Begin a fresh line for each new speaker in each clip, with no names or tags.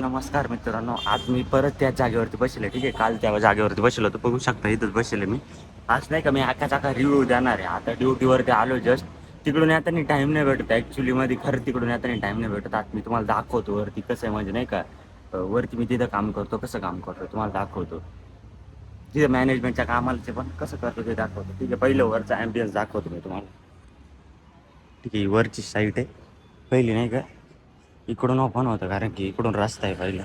नमस्कार मित्रांनो. आज मी परत त्याच जागेवरती बसले. ठीक आहे, काल त्या जागेवरती बसलो होतो, बघू शकता इथंच बसले मी. आज नाही का मी आका रिव्ह्यू देणार आहे. आता ड्युटीवरती आलो जस्ट. तिकडून येताना टाईम नाही भेटत ॲक्च्युली मध्ये, खरं तिकडून येताना टाईम नाही भेटत. आज मी तुम्हाला दाखवतो वरती कसं आहे, म्हणजे नाही का वरती मी तिथं काम करतो, कसं काम करतो तुम्हाला दाखवतो. तिथं मॅनेजमेंटच्या कामाचे पण कसं करतो ते दाखवतो. ठीक आहे, पहिलं वरचा ॲम्बियन्स दाखवतो मी तुम्हाला. ठीक आहे, वरची साईट आहे पहिली, नाही का इकडून ओपन होतं कारण की इकडून रस्ता आहे पहिला.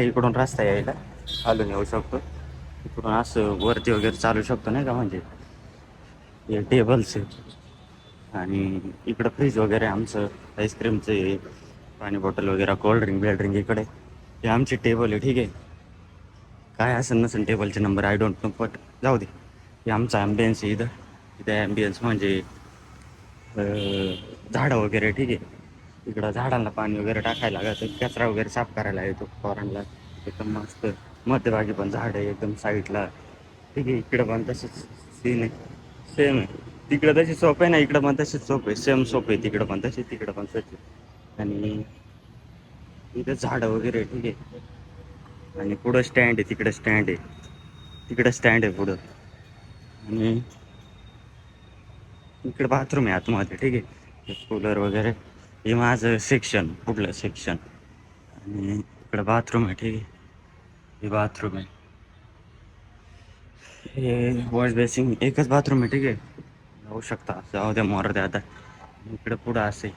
इकडून रस्ता यायला खालून येऊ शकतो, इकडून असं वरती वगैरे चालू शकतो नाही का. म्हणजे हे टेबल्स आहे आणि इकडं फ्रीज वगैरे आमचं आईस्क्रीमचं आहे, पाणी बॉटल वगैरे, कोल्ड्रिंक इकडे. हे आमचे टेबल आहे. ठीक आहे, काय असेल नसेल टेबलचे number I don't know, but जाऊ दे. हे आमचा ॲम्बियन्स आहे इथं. इथं ॲम्बियन्स म्हणजे झाडं वगैरे. ठीक आहे, इकडं झाडांना पाणी वगैरे टाकायला लागतं, कचरा वगैरे साफ करायला येतो फॉरनला. एकदम मस्त मध्यभागी पण झाड आहे एकदम साईडला. ठीक आहे, इकडं पण तसेच सीन आहे, सेम आहे. तिकडं तशी सोप आहे ना, इकडं पण तशीच सोप आहे, सेम सोप आहे. तिकडं पण तशी, तिकडं पण तशी. आणि इथं झाडं वगैरे. ठीक आहे, आणि पुढं स्टँड आहे, तिकडं स्टँड आहे, तिकडं स्टँड आहे पुढं. आणि इकडे बाथरूम आहे आतमध्ये. ठीक आहे, कूलर वगैरे. हे माझं सेक्शन, पुढलं सेक्शन. आणि इकडं बाथरूम आहे. ठीक आहे, हे बाथरूम आहे. हे वॉश बेसिंग एकच बाथरूम आहे. ठीक आहे, जाऊ शकता, जाऊ द्या मोर द्या आता. इकडं पुढं असे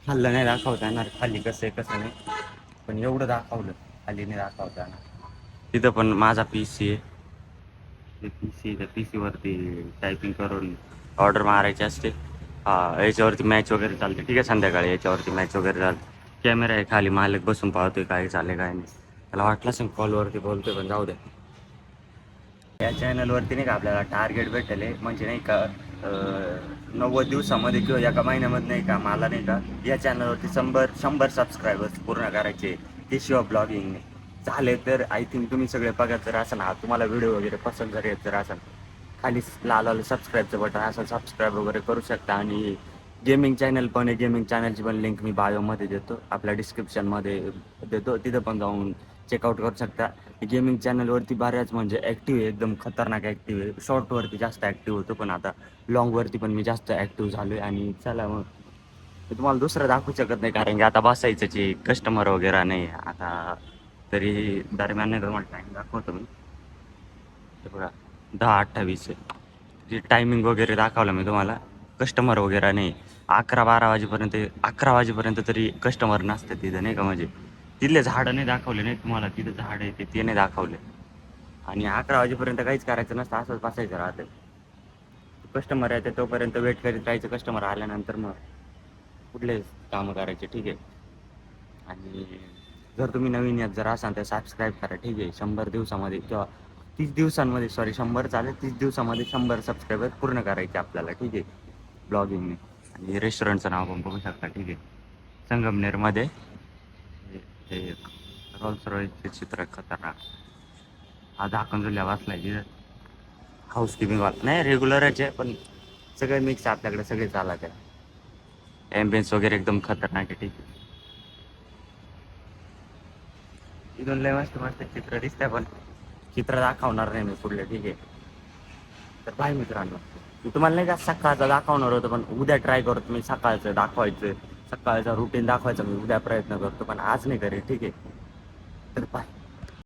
खाल्लं नाही दाखवता येणार खाली कसं आहे कसं नाही, पण एवढं दाखवलं, खाली नाही दाखवता येणार. तिथं पण माझा पी सी आहे. पी सी, त्या पी सीवरती टायपिंग करून ऑर्डर मारायची असते. याच्यावरती मॅच वगैरे चालते. ठीक आहे, संध्याकाळी याच्यावरती मॅच वगैरे चालते. कॅमेरा आहे खाली, मालक बसून पाहतोय काय चाललंय काय नाही. त्याला वाटलं असेल कॉलवरती बोलतोय, पण जाऊ द्या. या चॅनलवरती नाही का आपल्याला टार्गेट भेटेल आहे, म्हणजे नाही का 90 दिवसामध्ये किंवा एका महिन्यामध्ये नाही का मला नाही का या चॅनलवरती 100 सबस्क्रायबर्स पूर्ण करायचे. ते शिवाय ब्लॉगिंग नाही झाले तर आय थिंक तुम्ही सगळे बघत जर असाल ना, तुम्हाला व्हिडिओ वगैरे पसंत जर येत जर असाल, खाली लाल सबस्क्राईबचं बटन असं सबस्क्राईब वगैरे करू शकता. आणि गेमिंग चॅनल पण आहे, गेमिंग चॅनलची पण लिंक मी बायोमध्ये देतो, आपल्या डिस्क्रिप्शनमध्ये देतो, तिथं पण जाऊन चेकआउट करू शकता. गेमिंग चॅनलवरती बऱ्याच म्हणजे ॲक्टिव्ह आहे, एकदम खतरनाक ॲक्टिव्ह आहे. शॉर्टवरती जास्त ॲक्टिव्ह होतो, पण आता लॉंगवरती पण मी जास्त ॲक्टिव्ह झालो आहे. आणि चला मग मी तुम्हाला दुसरं दाखवू शकत नाही कारण की आता बसायचं जे कस्टमर वगैरे नाही आता. तरी दरम्यान नाही तुम्हाला टाईम दाखवतो मी. हे बघा 10:28 आहे, जे टायमिंग वगैरे दाखवलं मी तुम्हाला. कस्टमर वगैरे नाही. 11-12 वाजेपर्यंत, 11 वाजेपर्यंत तरी कस्टमर नसते तिथं नाही का. म्हणजे तिथले झाडं नाही दाखवले नाही तुम्हाला, तिथं झाड आहे ते नाही दाखवले. आणि 11 वाजेपर्यंत काहीच करायचं नसतं, असंच बसायचं राहतं. कस्टमर येते तोपर्यंत वेट करीत राहायचं, कस्टमर आल्यानंतर मग कुठले कामं करायचे. ठीक आहे, आणि जर तुम्ही नवीन यात जर असाल तर सबस्क्राईब करा. ठीक आहे, 100 दिवसामध्ये किंवा 30 दिवसांमध्ये, सॉरी 100 चालेल, 30 दिवसामध्ये 100 सबस्क्रायबर पूर्ण करायचे आपल्याला. ठीक आहे, ब्लॉगिंगने. आणि रेस्टॉरंटचं नाव पण बघू शकता. ठीक आहे, संगमनेरमध्ये हे रोल्स रॉयसचे चित्र खतरनाक. हा झाकण जुल्या वाचलाय तिथं. हाऊसकीपिंगवाला नाही, रेग्युलरच आहे, पण सगळे मिक्स आपल्याकडे, सगळे चालत आहे. ॲम्बियन्स वगैरे एकदम खतरनाक आहे. ठीक आहे, इथून लय मस्त मस्त चित्र दिसतंय, पण चित्र दाखवणार नाही मी पुढले. ठीक आहे, तर बाय मित्रांनो. मी तुम्हाला नाही का सकाळचं दाखवणार होतं, पण उद्या ट्राय करतो मी सकाळचं दाखवायचं. सकाळचा रुटीन दाखवायचा मी उद्या प्रयत्न करतो, पण आज नाही करेल. ठीक आहे, तर बाय.